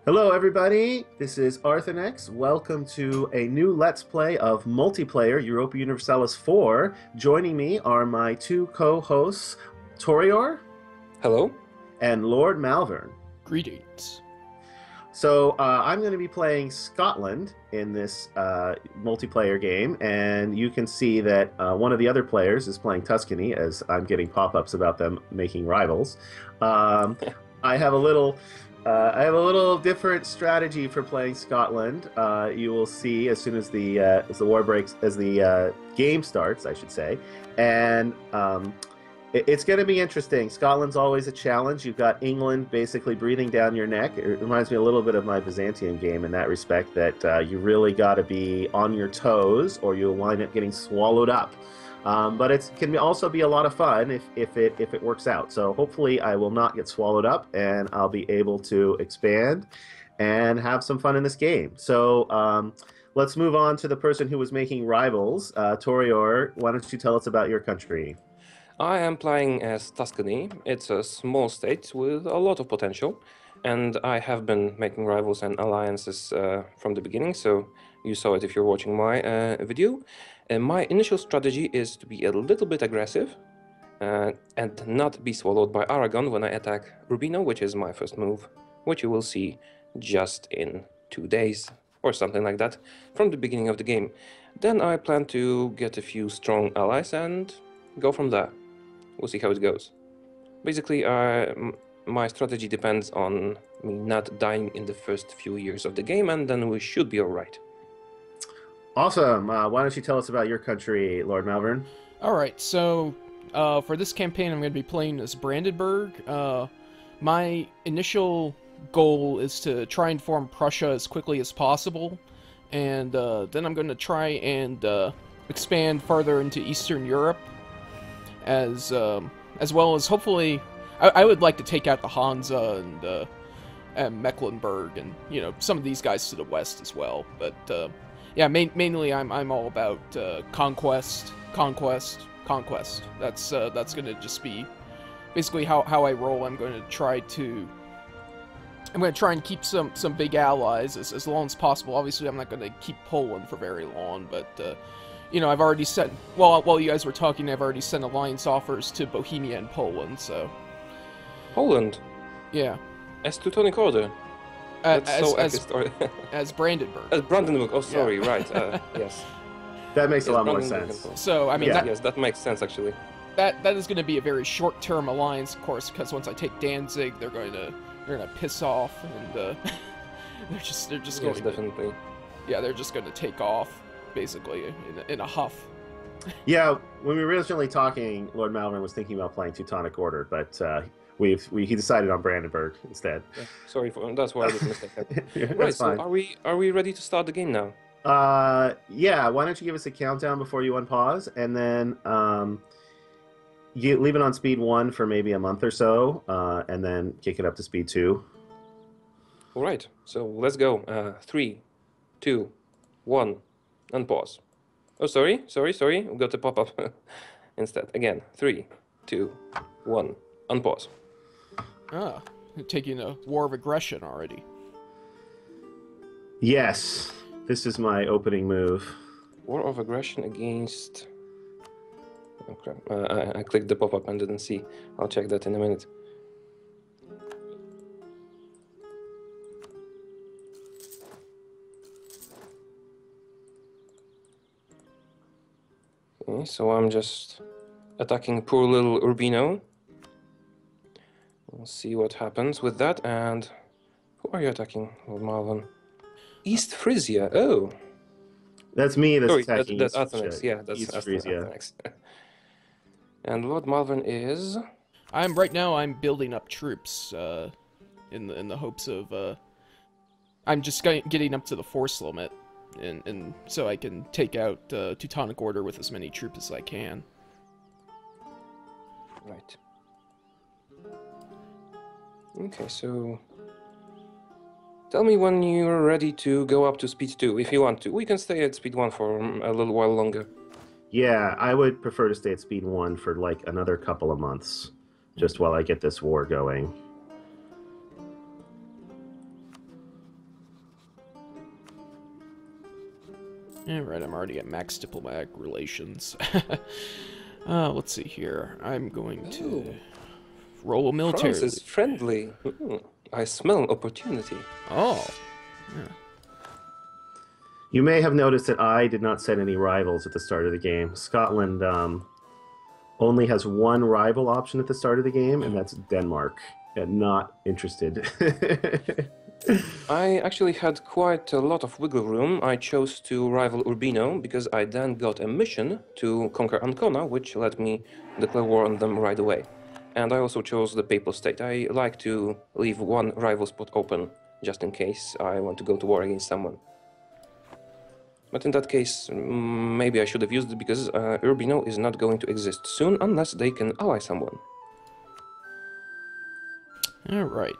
Hello, everybody. This is Arthenex. Welcome to a new Let's Play of multiplayer Europa Universalis IV. Joining me are my two co-hosts, Taureor Hello? and Lord Malvern. Greetings. So I'm going to be playing Scotland in this multiplayer game, and you can see that one of the other players is playing Tuscany, as I'm getting pop-ups about them making rivals. I have a little different strategy for playing Scotland. You will see as soon as the war breaks, as the game starts, I should say, and it's going to be interesting. Scotland's always a challenge. You've got England basically breathing down your neck. It reminds me a little bit of my Byzantium game in that respect, that you really got to be on your toes or you'll wind up getting swallowed up. But it can also be a lot of fun if it works out. So hopefully I will not get swallowed up and I'll be able to expand and have some fun in this game. So let's move on to the person who was making rivals. Taureor, why don't you tell us about your country? I am playing as Tuscany. It's a small state with a lot of potential, and I have been making rivals and alliances from the beginning, so you saw it if you're watching my video. My initial strategy is to be a little bit aggressive and not be swallowed by Aragon when I attack Urbino, which is my first move, which you will see just in 2 days or something like that from the beginning of the game. Then I plan to get a few strong allies and go from there. We'll see how it goes. Basically, my strategy depends on me not dying in the first few years of the game, and then we should be alright. Awesome. Why don't you tell us about your country, Lord Malvern? Alright, so for this campaign I'm going to be playing as Brandenburg. My initial goal is to try and form Prussia as quickly as possible, and then I'm going to try and expand farther into Eastern Europe, as well as hopefully I would like to take out the Hansa and Mecklenburg and some of these guys to the west as well. But yeah, mainly I'm all about conquest. That's gonna just be basically how I roll. I'm going to try and keep some big allies as long as possible. Obviously, I'm not going to keep Poland for very long, but I've already sent, while you guys were talking, I've already sent alliance offers to Bohemia and Poland, so. Poland? Yeah. As Teutonic Order? As Brandenburg. As Brandenburg, oh sorry, Yeah. Right, yes. That makes a lot more Brandenburg sense. So, I mean, Yeah. Yes, that makes sense actually. that is going to be a very short-term alliance, of course, because once I take Danzig, they're going to piss off, and they're just Yes, going to, definitely. yeah, they're just going to take off, basically, in a huff. Yeah, when we were originally talking, Lord Malvern was thinking about playing Teutonic Order, but he decided on Brandenburg instead. Yeah, sorry for that's why I did a mistake. Yeah, Right, that's so fine. are we ready to start the game now? Yeah, why don't you give us a countdown before you unpause, and then you leave it on speed 1 for maybe a month or so, and then kick it up to speed 2. All right, so let's go. 3, 2, 1, and pause. Oh, sorry. We got the pop-up instead. Again, 3, 2, 1, unpause. Ah, you're taking a war of aggression already. Yes, this is my opening move. War of aggression against... Oh, crap. I clicked the pop-up and didn't see. I'll check that in a minute. Okay, so I'm just attacking poor little Urbino. We'll see what happens with that. And who are you attacking, Lord Malvern? East Frisia. Oh, That's me that's sorry, attacking that's East Arthenex. shit. Yeah, that's East Frisia. Arthenex. And Lord Malvern is... Right now I'm building up troops in the hopes of I'm just getting up to the force limit, and so I can take out Teutonic Order with as many troops as I can. Right. Okay, so tell me when you're ready to go up to speed 2, if you want to. We can stay at speed 1 for a little while longer. Yeah, I would prefer to stay at speed 1 for like another couple of months, just while I get this war going. Alright, I'm already at max diplomatic relations. Let's see here. I'm going to roll a military. France is friendly. I smell opportunity. Oh. Yeah. You may have noticed that I did not set any rivals at the start of the game. Scotland only has one rival option at the start of the game, and that's Denmark. And not interested. I actually had quite a lot of wiggle room. I chose to rival Urbino because I then got a mission to conquer Ancona, which let me declare war on them right away. And I also chose the Papal State. I like to leave one rival spot open just in case I want to go to war against someone. But in that case, maybe I should have used it because Urbino is not going to exist soon unless they can ally someone. All right.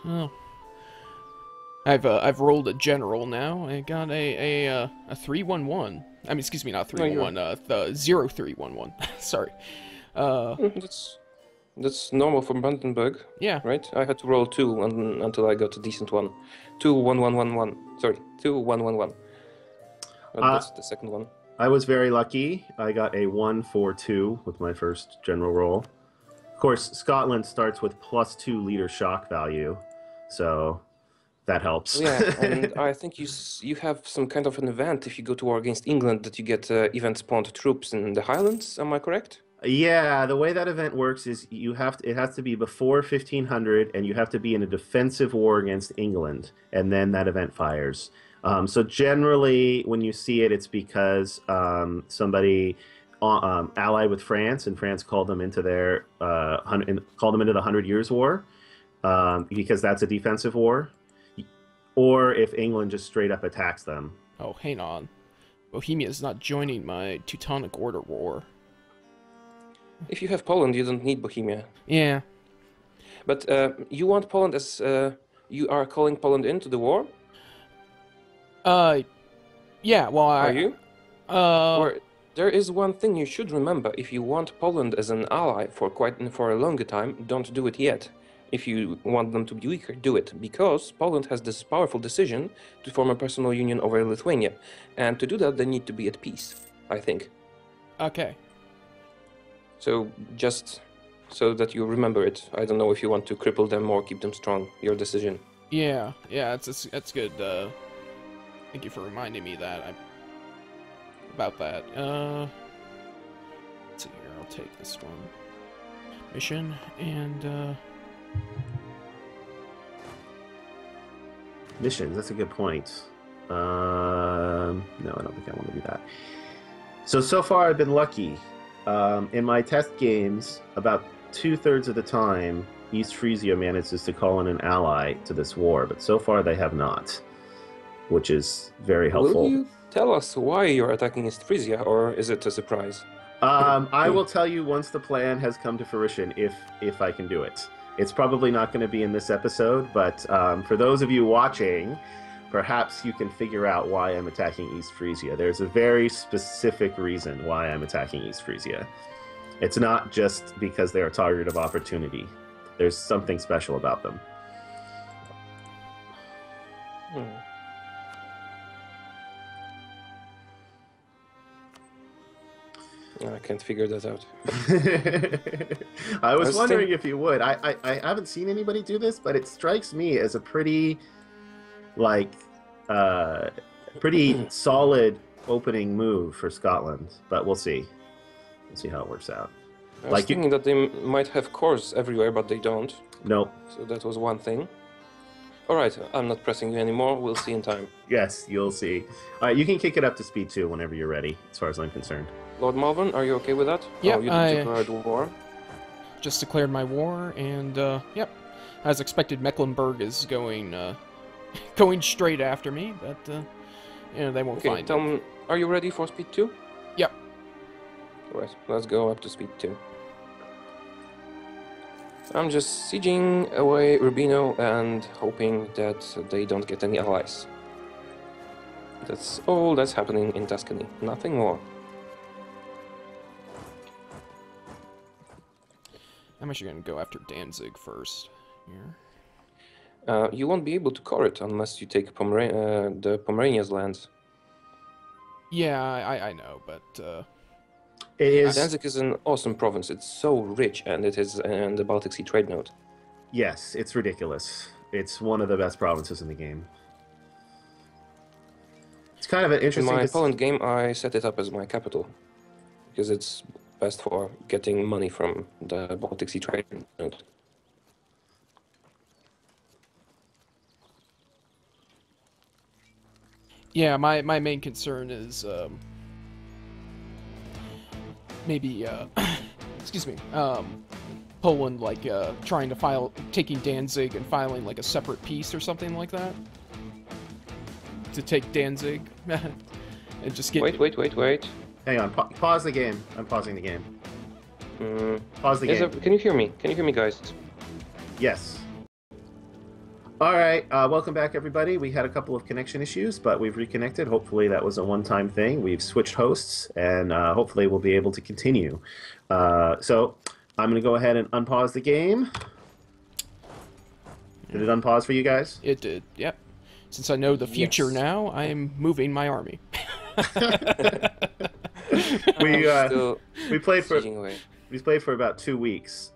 Well, I've rolled a general now. I got a 3-1-1. I mean, excuse me, not 3-1-1. The 0-3-1-1. Sorry. That's normal for Brandenburg. Yeah. Right. I had to roll 2 until I got a decent one. 2-1-1-1-1. Sorry, 2-1-1-1. That's the second one. I was very lucky. I got a 1-4-2 with my first general roll. Of course, Scotland starts with +2 leader shock value, so that helps. Yeah, and I think you have some kind of an event if you go to war against England that you get event-spawned troops in the Highlands. Am I correct? Yeah, the way that event works is it has to be before 1500, and you have to be in a defensive war against England, and then that event fires. So generally, when you see it, it's because somebody allied with France, and France called them into their called them into the 100 Years' War, because that's a defensive war, or if England just straight up attacks them. Oh, hang on. Bohemia is not joining my Teutonic Order War. If you have Poland, you don't need Bohemia. Yeah. But you want Poland as you are calling Poland into the war? Yeah. Well, Are you? Or there is one thing you should remember: if you want Poland as an ally for a longer time, don't do it yet. If you want them to be weaker, do it, because Poland has this powerful decision to form a personal union over Lithuania, and to do that, they need to be at peace, I think. Okay. So just so that you remember it. I don't know if you want to cripple them or keep them strong. Your decision. Yeah. That's good. Thank you for reminding me about that. Let's see here. I'll take this one. Mission and Missions, that's a good point. No, I don't think I want to do that. So far I've been lucky. In my test games, about 2/3 of the time, East Frisia manages to call in an ally to this war, but so far they have not, which is very helpful. Will you tell us why you're attacking East Frisia, or is it a surprise? I will tell you once the plan has come to fruition, if I can do it. It's probably not going to be in this episode, but for those of you watching, perhaps you can figure out why I'm attacking East Frisia. There's a very specific reason why I'm attacking East Frisia. It's not just because they're a target of opportunity. There's something special about them. I can't figure that out. I was wondering if you would. I haven't seen anybody do this, but it strikes me as a pretty, pretty solid opening move for Scotland. But we'll see. We'll see how it works out. I was thinking that they might have cores everywhere, but they don't. Nope. So that was one thing. All right, I'm not pressing you anymore. We'll see in time. Yes, you'll see. All right, you can kick it up to speed 2 whenever you're ready, as far as I'm concerned. Lord Malvern, are you okay with that? Yep, oh, you declared war. Just declared my war, and yep, as expected, Mecklenburg is going going straight after me, but they won't find tell me. me, are you ready for speed 2? Yep. All right, let's go up to speed 2. I'm just sieging away Urbino and hoping that they don't get any allies. That's all that's happening in Tuscany, nothing more. I'm actually going to go after Danzig first here. You won't be able to core it unless you take the Pomerania's lands. Yeah, I know, but It is. Danzig is an awesome province. It's so rich, and it is in the Baltic Sea trade node. Yes, it's ridiculous. It's one of the best provinces in the game. It's kind of an In interesting. my Poland game, I set it up as my capital because it's best for getting money from the Baltic Sea trade node. yeah, my main concern is maybe excuse me, Poland like trying to taking Danzig and filing like a separate piece or something like that to take Danzig and just get. Wait. Hang on, pause the game. I'm pausing the game. Pause the game. Can you hear me? Can you hear me, guys? Yes. All right, welcome back, everybody. We had a couple of connection issues, but we've reconnected. Hopefully that was a one-time thing. We've switched hosts, and hopefully we'll be able to continue. So I'm going to go ahead and unpause the game. Did it unpause for you guys? It did, yep. Since I know the future now, I am moving my army. We played for about 2 weeks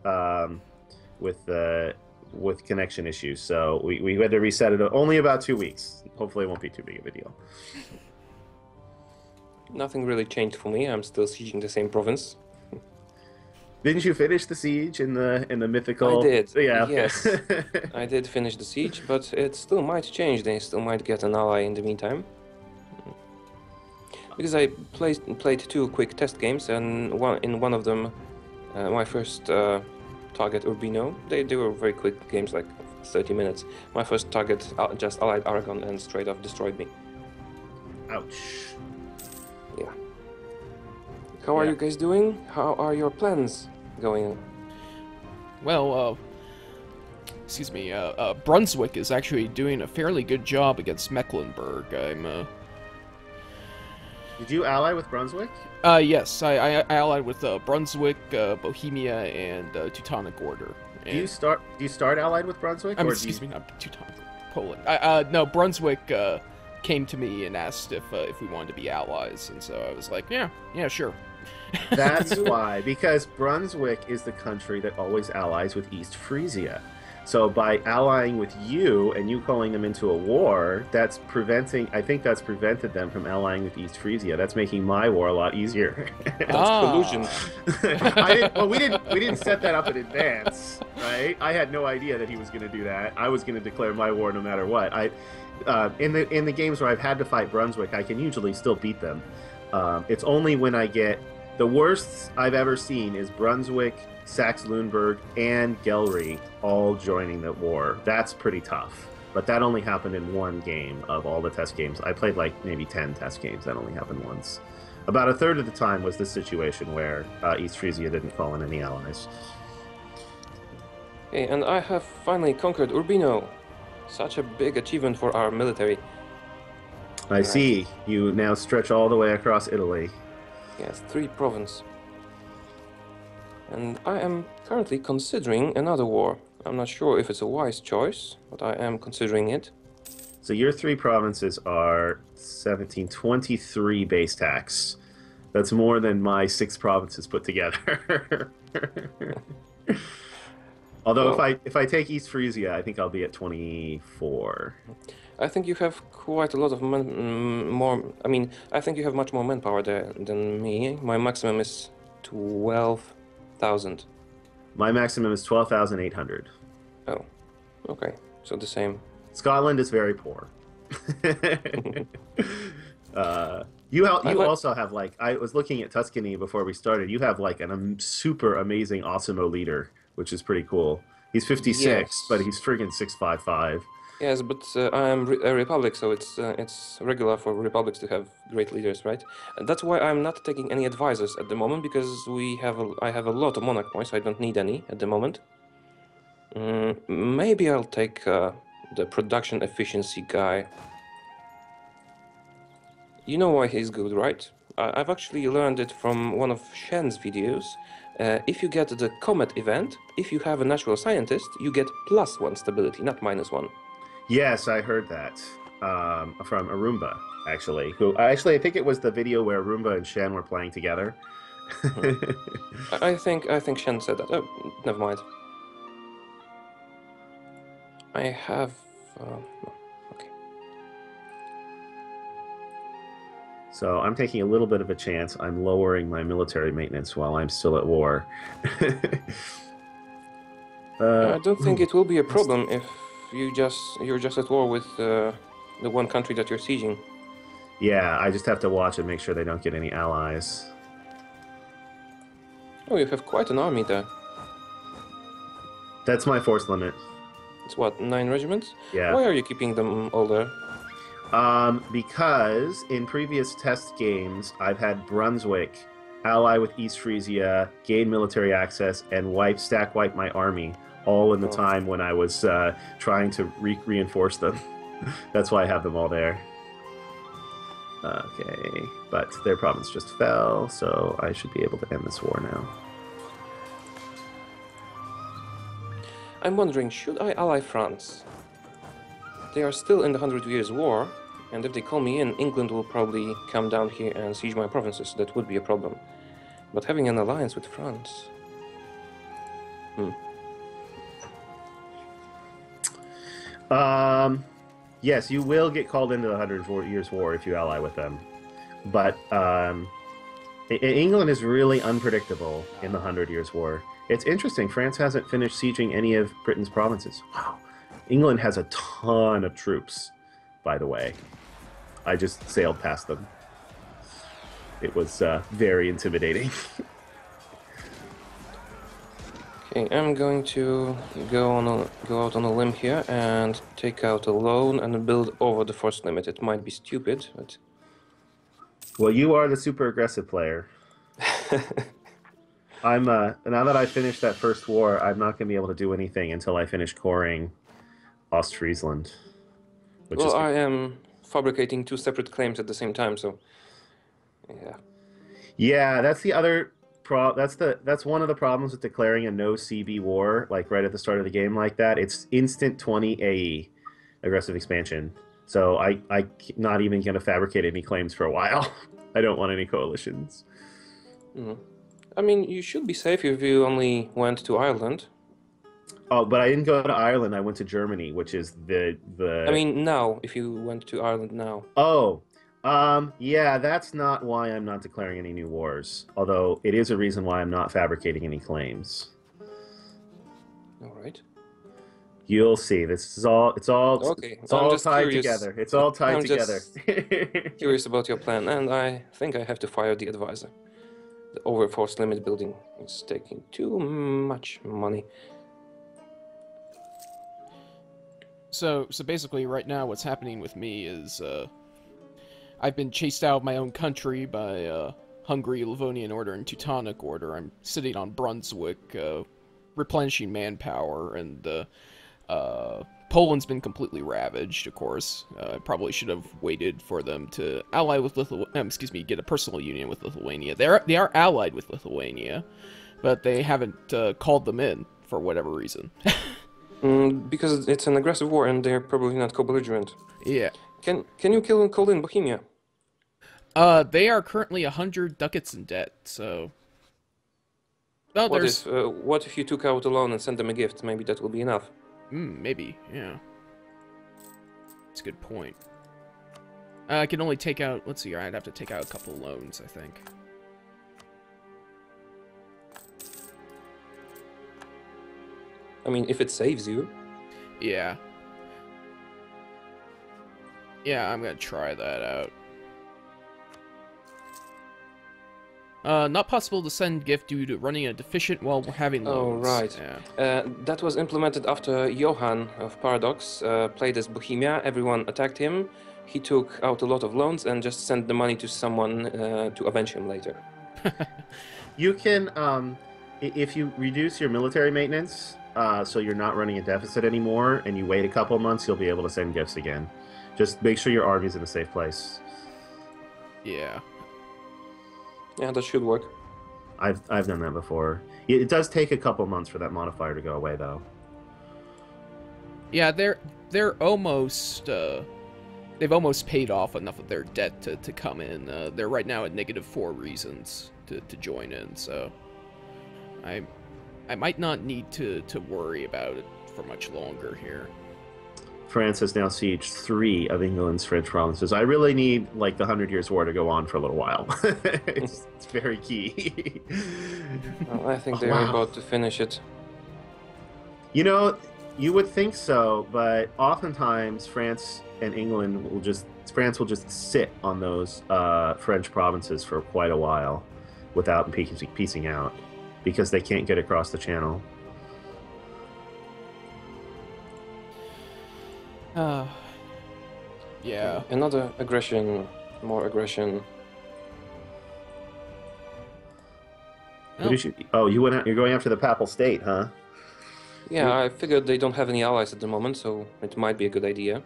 with connection issues, so we had to reset it only about 2 weeks. Hopefully it won't be too big of a deal. Nothing really changed for me. I'm still sieging the same province. Didn't you finish the siege in the mythical? I did. Yeah. Yes, I did finish the siege, but it still might change. They still might get an ally in the meantime. Because I played 2 quick test games, and in one of them, my first target Urbino. They were very quick games, like 30 minutes. My first target just allied Aragon and straight off destroyed me. Ouch. Yeah. How are you guys doing? How are your plans going? Well, excuse me, Brunswick is actually doing a fairly good job against Mecklenburg. Did you ally with Brunswick? Yes, I allied with Brunswick, Bohemia, and Teutonic Order. And, Do you start allied with Brunswick? Excuse me, not Teutonic, Poland. No, Brunswick came to me and asked if we wanted to be allies, and so I was like, yeah, sure. That's why, because Brunswick is the country that always allies with East Frisia. So by allying with you and you calling them into a war, I think that's prevented them from allying with East Frisia. That's making my war a lot easier. That's collusion. We didn't set that up in advance, right? I had no idea that he was going to do that. I was going to declare my war no matter what. In the games where I've had to fight Brunswick, I can usually still beat them. It's only when I get the worst I've ever seen is Brunswick, Saxe-Lauenburg, and Gelre all joining the war. That's pretty tough. But that only happened in one game of all the test games. I played like maybe 10 test games. That only happened once. About a third of the time was this situation where East Frisia didn't call in any allies. Hey, and I have finally conquered Urbino. Such a big achievement for our military. I see. You now stretch all the way across Italy. Yes, 3 provinces. And I am currently considering another war. I'm not sure if it's a wise choice, but I am considering it. So your 3 provinces are 1723 base tax. That's more than my 6 provinces put together. Although if I take East Frisia, I think I'll be at 24. I think you have quite a lot of more. I mean, I think you have much more manpower there than me. My maximum is 12,000. My maximum is 12,800. Oh, okay. So the same. Scotland is very poor. You also have, like, I was looking at Tuscany before we started. You have like a super amazing Osimo leader, which is pretty cool. He's 56, yes. But he's friggin' 655. Yes, but I am a republic, so it's regular for republics to have great leaders, right? And that's why I'm not taking any advisors at the moment, because I have a lot of monarch points. So I don't need any at the moment. Maybe I'll take the production efficiency guy. You know why he's good, right? I've actually learned it from one of Shen's videos. If you get the Comet event, if you have a natural scientist, you get +1 stability, not -1. Yes, I heard that. from Arumba, actually. Who I think it was the video where Arumba and Shen were playing together. I think Shen said that. Oh, never mind. I have. Okay. So I'm taking a little bit of a chance. I'm lowering my military maintenance while I'm still at war. I don't think it will be a problem if you're just at war with the one country that you're sieging. Yeah, I just have to watch and make sure they don't get any allies. Oh, you have quite an army there. That's my force limit. It's what, 9 regiments? Yeah. Why are you keeping them all there? Because in previous test games, I've had Brunswick ally with East Frisia, gain military access, and stack wipe my army, all in the time when I was trying to reinforce them. That's why I have them all there. Okay, but their province just fell, so I should be able to end this war now. I'm wondering, should I ally France? They are still in the 100 Years' War, and if they call me in, England will probably come down here and siege my provinces. That would be a problem. But having an alliance with France... Yes, you will get called into the 100 Years' War if you ally with them. But England is really unpredictable in the 100 Years' War. It's interesting, France hasn't finished sieging any of Britain's provinces. Wow. England has a ton of troops, by the way. I just sailed past them. It was very intimidating. Okay, I'm going to go out on a limb here and take out a loan and build over the force limit. It might be stupid, but... Well, you are the super aggressive player. I'm now that I finished that first war, I'm not going to be able to do anything until I finish coring Ostfriesland. Well, I am fabricating 2 separate claims at the same time, so yeah. Yeah, that's the other that's one of the problems with declaring a no CB war, like right at the start of the game like that. It's instant 20 AE, aggressive expansion. So I'm not even going to fabricate any claims for a while. I don't want any coalitions. I mean, you should be safe if you only went to Ireland. Oh, but I didn't go to Ireland. I went to Germany, which is the... I mean, now, if you went to Ireland now. Oh, yeah, that's not why I'm not declaring any new wars. Although it is a reason why I'm not fabricating any claims. All right. You'll see. It's all okay. It's all tied together. It's all tied together. Just curious about your plan, and I think I have to fire the advisor. The overforce limit building is taking too much money. So basically, right now, what's happening with me is I've been chased out of my own country by Hungary, Livonian Order, and Teutonic Order. I'm sitting on Brunswick, replenishing manpower, and Poland's been completely ravaged, of course. I probably should have waited for them to ally with get a personal union with Lithuania. They are allied with Lithuania, but they haven't called them in for whatever reason. Because it's an aggressive war and they're probably not co-belligerent. Yeah. Can you call in Bohemia? They are currently 100 ducats in debt, so... Oh, what if you took out a loan and sent them a gift? Maybe that will be enough. Maybe, yeah. That's a good point. I can only take out... Let's see, I'd have to take out a couple loans, I think. I mean, if it saves you. Yeah. Yeah, I'm gonna try that out. Not possible to send gift due to running a deficient while having loans. Oh, right. Yeah. That was implemented after Johann of Paradox played as Bohemia. Everyone attacked him. He took out a lot of loans and just sent the money to someone to avenge him later. You can, if you reduce your military maintenance, so you're not running a deficit anymore, and you wait a couple months, you'll be able to send gifts again. Just make sure your army's in a safe place. Yeah. Yeah, that should work. I've done that before. It does take a couple months for that modifier to go away, though. Yeah, they're almost they've almost paid off enough of their debt to come in. They're right now at -4 reasons to join in, so I might not need to worry about it for much longer here. France has now sieged 3 of England's French provinces. I really need like the 100 Years' War to go on for a little while. it's very key. Well, I think they're about to finish it. You know, you would think so, but oftentimes France will just sit on those French provinces for quite a while without piecing out because they can't get across the channel. Yeah. Another aggression, more aggression. What did you? Oh, you're going after the Papal State, huh? Yeah, I figured they don't have any allies at the moment, so it might be a good idea.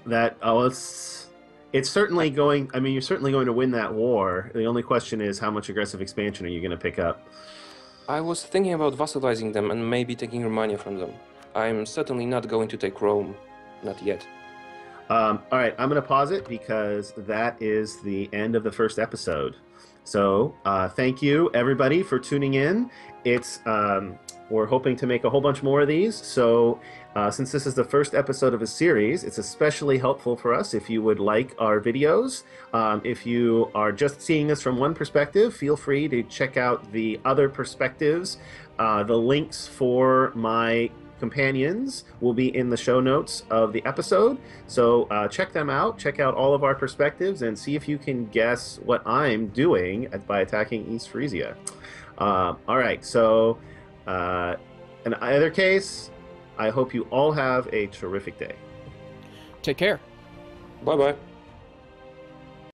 It's certainly going. I mean, you're certainly going to win that war. The only question is how much aggressive expansion are you going to pick up? I was thinking about vassalizing them and maybe taking Romania from them. I'm certainly not going to take Rome. Not yet. All right, I'm going to pause it because that is the end of the first episode. So thank you, everybody, for tuning in. We're hoping to make a whole bunch more of these. So since this is the first episode of a series, it's especially helpful for us if you would like our videos. If you are just seeing this from one perspective, feel free to check out the other perspectives. The links for my companions will be in the show notes of the episode, so check them out, check out all of our perspectives, and see if you can guess what I'm doing by attacking East Frisia. All right, so in either case, I hope you all have a terrific day. Take care. Bye-bye.